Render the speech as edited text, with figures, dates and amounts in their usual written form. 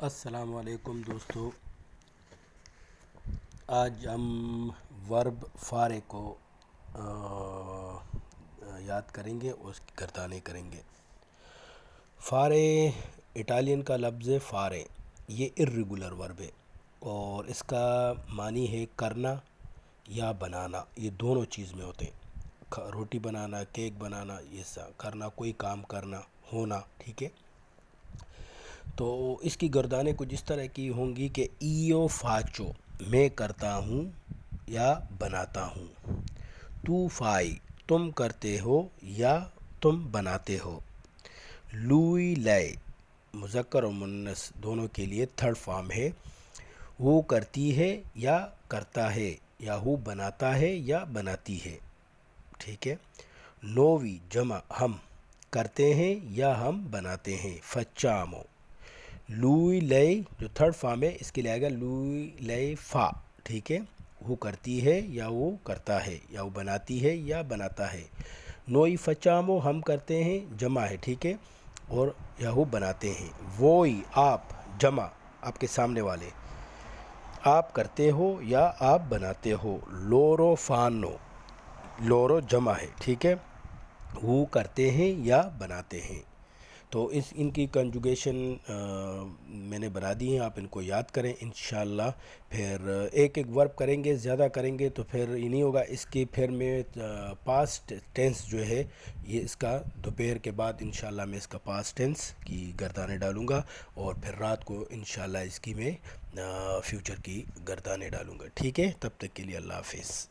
السلام علیکم دوستو، آج ہم ورب فارے کو یاد کریں گے اور اس کی گردانیں کریں گے۔ فارے اٹالین کا لفظ ہے فارے، یہ ارریگولر ورب ہے اور اس کا معنی ہے کرنا یا بنانا، یہ دونوں چیز میں ہوتے ہیں۔ روٹی بنانا، کیک بنانا، یہ سب کرنا، کوئی کام کرنا، ہونا، ٹھیک ہے۔ تو اس کی گردانیں کچھ اس طرح کی ہوں گی کہ ایو فاچو میں کرتا ہوں یا بناتا ہوں، تو فائی تم کرتے ہو یا تم بناتے ہو، لوئی لے مذکر اور مؤنث دونوں کے لیے تھرڈ فارم ہے، وہ کرتی ہے یا کرتا ہے یا وہ بناتا ہے یا بناتی ہے، ٹھیک ہے۔ نووی جمع ہم کرتے ہیں یا ہم بناتے ہیں، فچامو۔ لوئی لئی جو تھرڈ فارم ہے اس کے لیے آئے گا لوئی لئی فا، ٹھیک ہے۔ وہ کرتی ہے یا وہ کرتا ہے یا وہ بناتی ہے یا بناتا ہے۔ نوئی فچامو ہم کرتے ہیں جمع ہے، ٹھیک ہے، اور یا وہ بناتے ہیں۔ ووئی آپ جمع آپ کے سامنے والے، آپ کرتے ہو یا آپ بناتے ہو۔ لورو فانو لورو جمع ہے، ٹھیک ہے، وہ کرتے ہیں یا بناتے ہیں۔ تو ان کی کنجوگیشن میں نے بنا دی ہیں، آپ ان کو یاد کریں انشاءاللہ۔ پھر ایک ایک ورب کریں گے، زیادہ کریں گے تو پھر یہ نہیں ہوگا۔ اس کی پھر میں پاسٹ ٹینس جو ہے یہ اس کا دوپہر کے بعد انشاءاللہ میں اس کا پاسٹ ٹینس کی گردانیں ڈالوں گا، اور پھر رات کو انشاءاللہ اس کی میں فیوچر کی گردانیں ڈالوں گا، ٹھیک ہے۔ تب تک کے لیے اللہ حافظ۔